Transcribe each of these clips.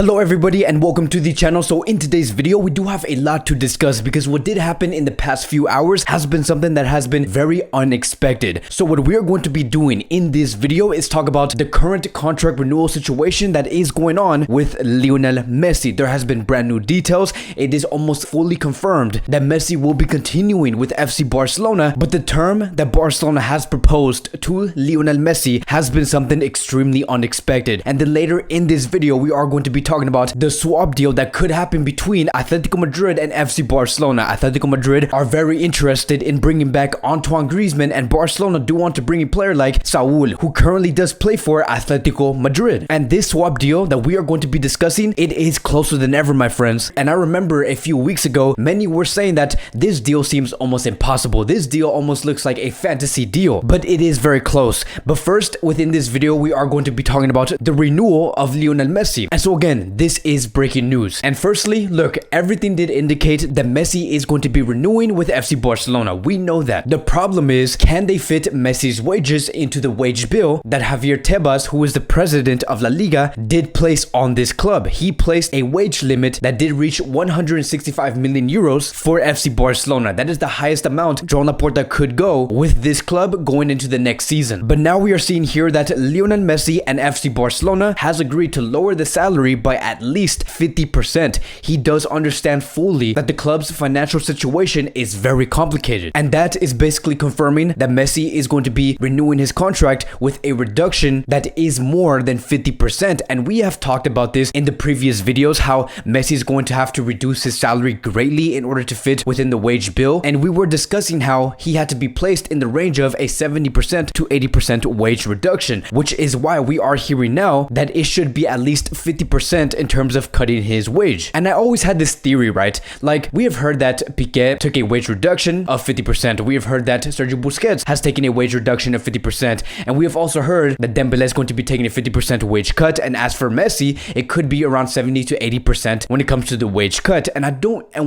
Hello everybody and welcome to the channel. So in today's video we do have a lot to discuss because what did happen in the past few hours has been something that has been very unexpected. So what we're going to be doing in this video is talk about the current contract renewal situation that is going on with Lionel Messi. There has been brand new details. It is almost fully confirmed that Messi will be continuing with FC Barcelona, but the term that Barcelona has proposed to Lionel Messi has been something extremely unexpected. And then later in this video we are going to be talking about the swap deal that could happen between Atletico Madrid and FC Barcelona. Atletico Madrid are very interested in bringing back Antoine Griezmann, and Barcelona do want to bring a player like Saul, who currently does play for Atletico Madrid. And this swap deal that we are going to be discussing, it is closer than ever, my friends. And I remember a few weeks ago, many were saying that this deal seems almost impossible. This deal almost looks like a fantasy deal, but it is very close. But first, within this video, we are going to be talking about the renewal of Lionel Messi. And so again, this is breaking news. And firstly, look, everything did indicate that Messi is going to be renewing with FC Barcelona. We know that. The problem is, can they fit Messi's wages into the wage bill that Javier Tebas, who is the president of La Liga, did place on this club? He placed a wage limit that did reach 165 million euros for FC Barcelona. That is the highest amount Joan Laporta could go with this club going into the next season. But now we are seeing here that Lionel Messi and FC Barcelona has agreed to lower the salary by at least 50%. He does understand fully that the club's financial situation is very complicated, and that is basically confirming that Messi is going to be renewing his contract with a reduction that is more than 50%. And we have talked about this in the previous videos, how Messi is going to have to reduce his salary greatly in order to fit within the wage bill, and we were discussing how he had to be placed in the range of a 70% to 80% wage reduction, which is why we are hearing now that it should be at least 50% in terms of cutting his wage. And I always had this theory, right? Like, we have heard that Piqué took a wage reduction of 50%. We have heard that Sergio Busquets has taken a wage reduction of 50%. And we have also heard that Dembélé is going to be taking a 50% wage cut. And as for Messi, it could be around 70 to 80% when it comes to the wage cut. And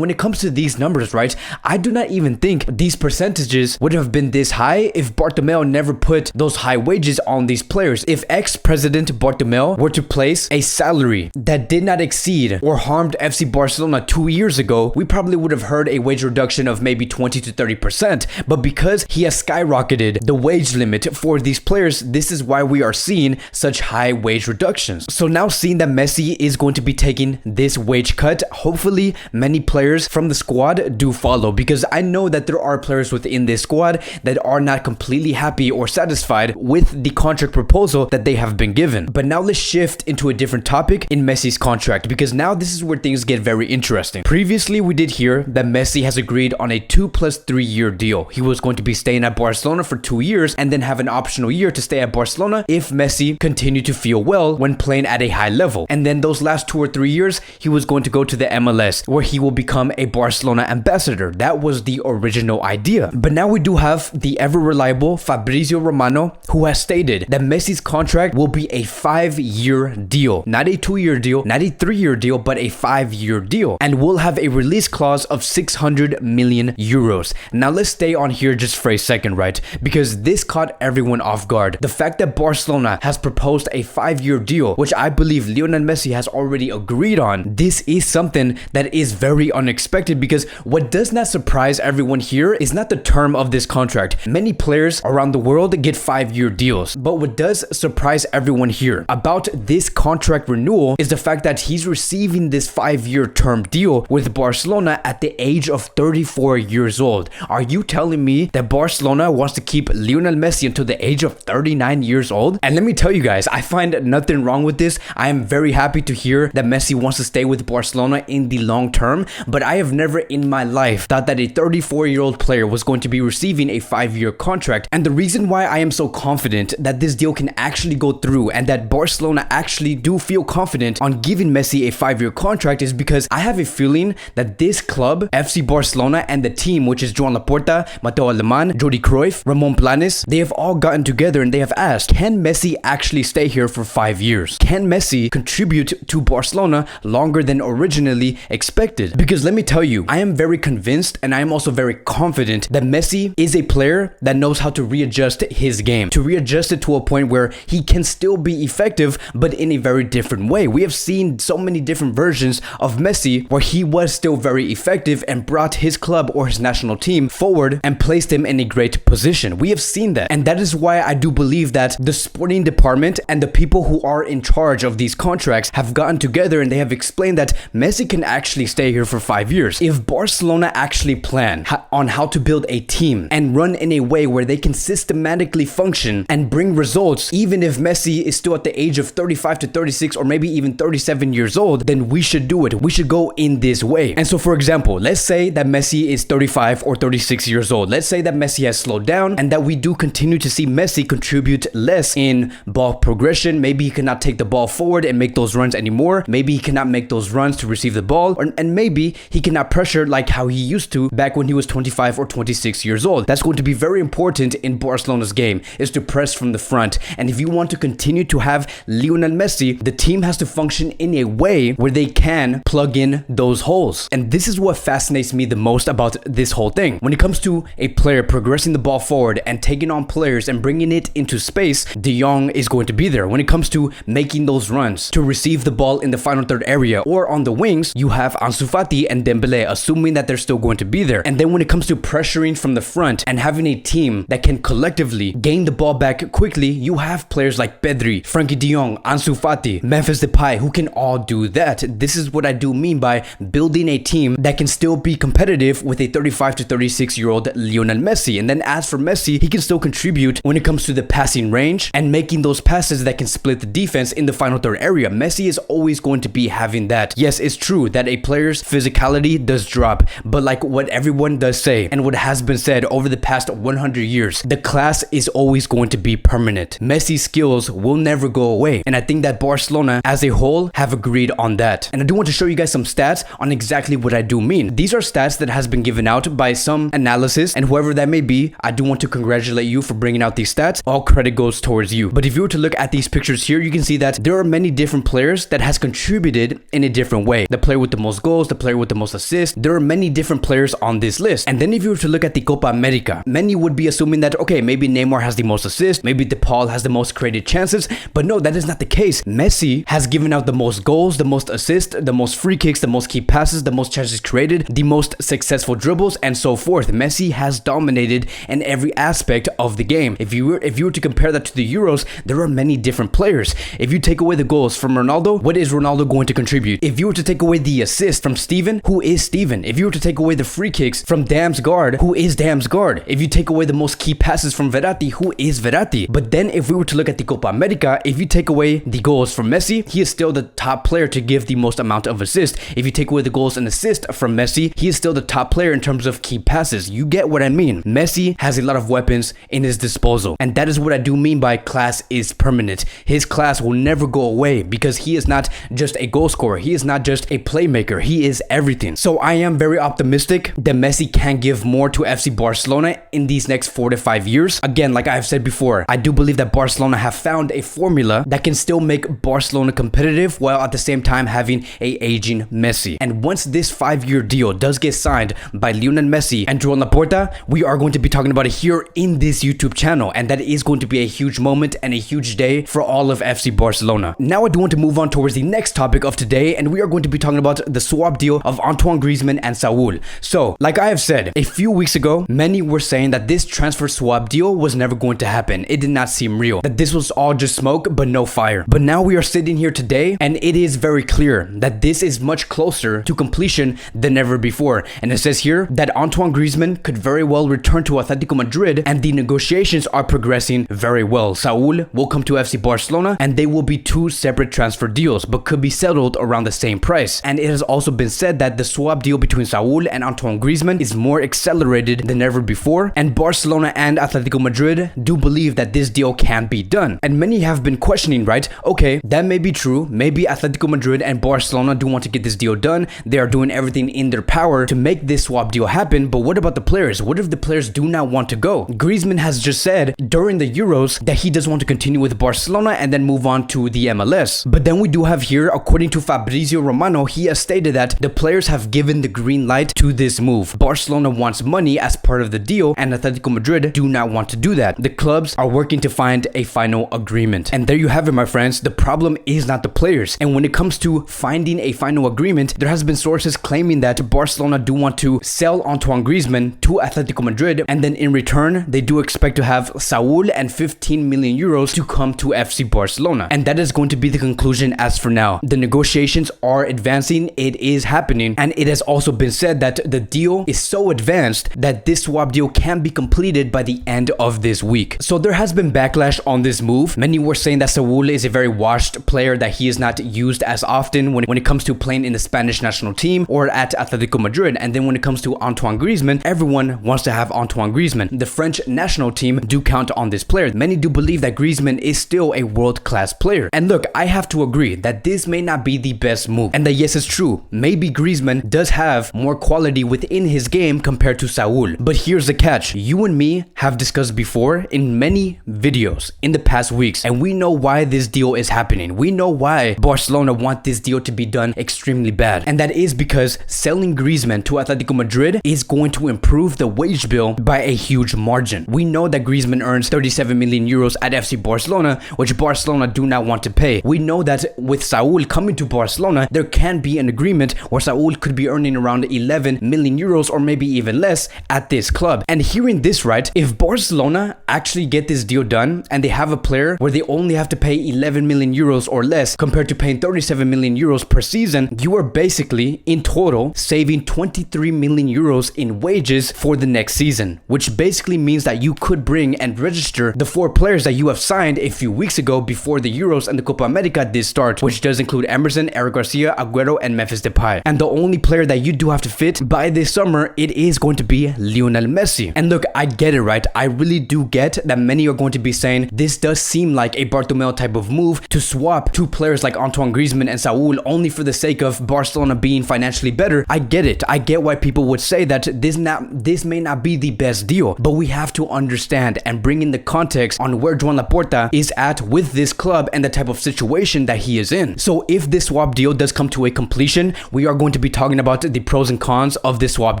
when it comes to these numbers, right, I do not even think these percentages would have been this high if Bartomeu never put those high wages on these players. If ex-president Bartomeu were to place a salary that did not exceed or harmed FC Barcelona 2 years ago, we probably would have heard a wage reduction of maybe 20 to 30%. But because he has skyrocketed the wage limit for these players, this is why we are seeing such high wage reductions. So now, seeing that Messi is going to be taking this wage cut, hopefully many players from the squad do follow, because I know that there are players within this squad that are not completely happy or satisfied with the contract proposal that they have been given. But now let's shift into a different topic in Messi's contract, because now this is where things get very interesting. Previously, we did hear that Messi has agreed on a 2+3 year deal. He was going to be staying at Barcelona for 2 years and then have an optional year to stay at Barcelona if Messi continued to feel well when playing at a high level. And then those last 2 or 3 years, he was going to go to the MLS, where he will become a Barcelona ambassador. That was the original idea. But now we do have the ever reliable Fabrizio Romano, who has stated that Messi's contract will be a 5-year deal, not a 2-year deal, not a 3-year deal, but a 5-year deal, and will have a release clause of 600 million euros. Now let's stay on here just for a second, right? Because this caught everyone off guard. The fact that Barcelona has proposed a 5-year deal, which I believe Lionel Messi has already agreed on, this is something that is very unexpected, because what does not surprise everyone here is not the term of this contract. Many players around the world get 5-year deals, but what does surprise everyone here about this contract renewal is the fact that he's receiving this 5-year term deal with Barcelona at the age of 34 years old. Are you telling me that Barcelona wants to keep Lionel Messi until the age of 39 years old? And let me tell you guys, I find nothing wrong with this. I am very happy to hear that Messi wants to stay with Barcelona in the long term, but I have never in my life thought that a 34-year-old player was going to be receiving a 5-year contract. And the reason why I am so confident that this deal can actually go through and that Barcelona actually do feel confident on giving Messi a 5-year contract is because I have a feeling that this club, FC Barcelona, and the team, which is Joan Laporta, Mateo Alemán, Jordi Cruyff, Ramon Planes, they have all gotten together and they have asked, can Messi actually stay here for 5 years? Can Messi contribute to Barcelona longer than originally expected? Because let me tell you, I am very convinced and I am also very confident that Messi is a player that knows how to readjust his game, to readjust it to a point where he can still be effective, but in a very different way. We We have seen so many different versions of Messi where he was still very effective and brought his club or his national team forward and placed him in a great position. We have seen that, and that is why I do believe that the sporting department and the people who are in charge of these contracts have gotten together and they have explained that Messi can actually stay here for 5 years. If Barcelona actually plan on how to build a team and run in a way where they can systematically function and bring results, even if Messi is still at the age of 35 to 36 or maybe even 37 years old, then we should do it. We should go in this way. And so, for example, let's say that Messi is 35 or 36 years old. Let's say that Messi has slowed down and that we do continue to see Messi contribute less in ball progression. Maybe he cannot take the ball forward and make those runs anymore. Maybe he cannot make those runs to receive the ball, and maybe he cannot pressure like how he used to back when he was 25 or 26 years old. That's going to be very important in Barcelona's game, is to press from the front. And if you want to continue to have Lionel Messi, the team has to function in a way where they can plug in those holes. And this is what fascinates me the most about this whole thing. When it comes to a player progressing the ball forward and taking on players and bringing it into space, De Jong is going to be there. When it comes to making those runs to receive the ball in the final third area or on the wings, you have Ansu Fati and Dembele, assuming that they're still going to be there. And then when it comes to pressuring from the front and having a team that can collectively gain the ball back quickly, you have players like Pedri, Frankie de Jong, Ansu Fati, Memphis Depay, who can all do that. This is what I do mean by building a team that can still be competitive with a 35 to 36 year old Lionel Messi. And then as for Messi, he can still contribute when it comes to the passing range and making those passes that can split the defense in the final third area. Messi is always going to be having that. Yes, it's true that a player's physicality does drop, but like what everyone does say and what has been said over the past 100 years, the class is always going to be permanent. Messi's skills will never go away, and I think that Barcelona as a whole have agreed on that. And I do want to show you guys some stats on exactly what I do mean. These are stats that has been given out by some analysis, and whoever that may be, I do want to congratulate you for bringing out these stats. All credit goes towards you. But if you were to look at these pictures here, you can see that there are many different players that has contributed in a different way. The player with the most goals, the player with the most assists, there are many different players on this list. And then if you were to look at the Copa America, many would be assuming that, okay, maybe Neymar has the most assists, maybe De Paul has the most created chances, but no, that is not the case. Messi has given out the most goals, the most assists, the most free kicks, the most key passes, the most chances created, the most successful dribbles, and so forth. Messi has dominated in every aspect of the game. If you were to compare that to the Euros, there are many different players. If you take away the goals from Ronaldo, what is Ronaldo going to contribute? If you were to take away the assist from Steven, who is Steven? If you were to take away the free kicks from Damsgaard, who is Damsgaard? If you take away the most key passes from Verratti, who is Verratti? But then if we were to look at the Copa America, if you take away the goals from Messi, he is still the top player to give the most amount of assists. If you take away the goals and assists from Messi, he is still the top player in terms of key passes. You get what I mean? Messi has a lot of weapons in his disposal, and that is what I do mean by class is permanent. His class will never go away because he is not just a goal scorer. He is not just a playmaker. He is everything. So I am very optimistic that Messi can give more to FC Barcelona in these next 4 to 5 years. Again, like I've said before, I do believe that Barcelona have found a formula that can still make Barcelona competitive while at the same time having a aging Messi. And once this 5-year deal does get signed by Lionel Messi and Joan Laporta, we are going to be talking about it here in this YouTube channel, and that is going to be a huge moment and a huge day for all of FC Barcelona. Now I do want to move on towards the next topic of today, and we are going to be talking about the swap deal of Antoine Griezmann and Saul. So, like I have said, a few weeks ago, many were saying that this transfer swap deal was never going to happen. It did not seem real, that this was all just smoke but no fire. But now we are sitting here today, and it is very clear that this is much closer to completion than ever before. And it says here that Antoine Griezmann could very well return to Atletico Madrid, and the negotiations are progressing very well. Saul will come to FC Barcelona, and they will be two separate transfer deals, but could be settled around the same price. And it has also been said that the swap deal between Saul and Antoine Griezmann is more accelerated than ever before, and Barcelona and Atletico Madrid do believe that this deal can be done. And many have been questioning, right? Okay, that may be true. Maybe Atletico Madrid and Barcelona do want to get this deal done. They are doing everything in their power to make this swap deal happen, but what about the players? What if the players do not want to go? Griezmann has just said during the Euros that he does want to continue with Barcelona and then move on to the MLS. But then we do have here, according to Fabrizio Romano, he has stated that the players have given the green light to this move. Barcelona wants money as part of the deal, and Atletico Madrid do not want to do that. The clubs are working to find a final agreement. And there you have it, my friends. The problem is not not the players. And when it comes to finding a final agreement, there has been sources claiming that Barcelona do want to sell Antoine Griezmann to Atletico Madrid, and then in return, they do expect to have Saul and 15 million euros to come to FC Barcelona. And that is going to be the conclusion as for now. The negotiations are advancing, it is happening, and it has also been said that the deal is so advanced that this swap deal can be completed by the end of this week. So there has been backlash on this move. Many were saying that Saul is a very washed player, that he is not used as often when it comes to playing in the Spanish national team or at Atletico Madrid. And then when it comes to Antoine Griezmann, everyone wants to have Antoine Griezmann. The French national team do count on this player. Many do believe that Griezmann is still a world-class player. And look, I have to agree that this may not be the best move, and that yes, it's true, maybe Griezmann does have more quality within his game compared to Saul. But here's the catch. You and me have discussed before in many videos in the past weeks, and we know why this deal is happening. We know why Barcelona want this deal to be done extremely bad, and that is because selling Griezmann to Atletico Madrid is going to improve the wage bill by a huge margin. We know that Griezmann earns 37 million euros at FC Barcelona, which Barcelona do not want to pay. We know that with Saul coming to Barcelona, there can be an agreement where Saul could be earning around 11 million euros or maybe even less at this club. And hearing this right, if Barcelona actually get this deal done and they have a player where they only have to pay 11 million euros or less compared to paying 37 million euros per season, you are basically in total saving 23 million euros in wages for the next season, which basically means that you could bring and register the 4 players that you have signed a few weeks ago before the Euros and the Copa America did start, which does include Emerson, Eric Garcia, Agüero, and Memphis Depay. And the only player that you do have to fit by this summer, it is going to be Lionel Messi. And look, I get it, right? I really do get that many are going to be saying this does seem like a Bartomeu type of move to swap 2 players like Antoine Griezmann and Saul only for the sake of Barcelona being financially better. I get it. I get why people would say that this may not be the best deal, but we have to understand and bring in the context on where Joan Laporta is at with this club and the type of situation that he is in. So if this swap deal does come to a completion, we are going to be talking about the pros and cons of this swap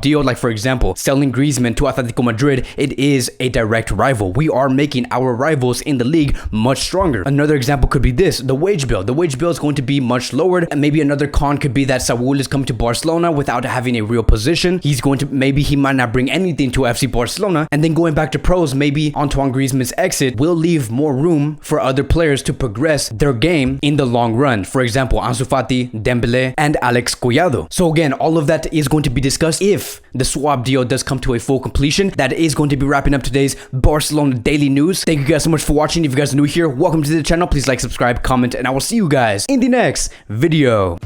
deal. Like for example, selling Griezmann to Atletico Madrid, it is a direct rival. We are making our rivals in the league much stronger. Another example could be this, the wage bill. The wage bill is going to be much lowered, and maybe another con could be that Saul is coming to Barcelona without having a real position. Maybe he might not bring anything to FC Barcelona. And then going back to pros, maybe Antoine Griezmann's exit will leave more room for other players to progress their game in the long run. For example, Ansu Fati, Dembele, and Alex Collado. So again, all of that is going to be discussed if the swap deal does come to a full completion. That is going to be wrapping up today's Barcelona Daily News. Thank you guys so much for watching. If you guys are new here, welcome to the channel. Please like, subscribe, comment, and I will see you guys in the next video.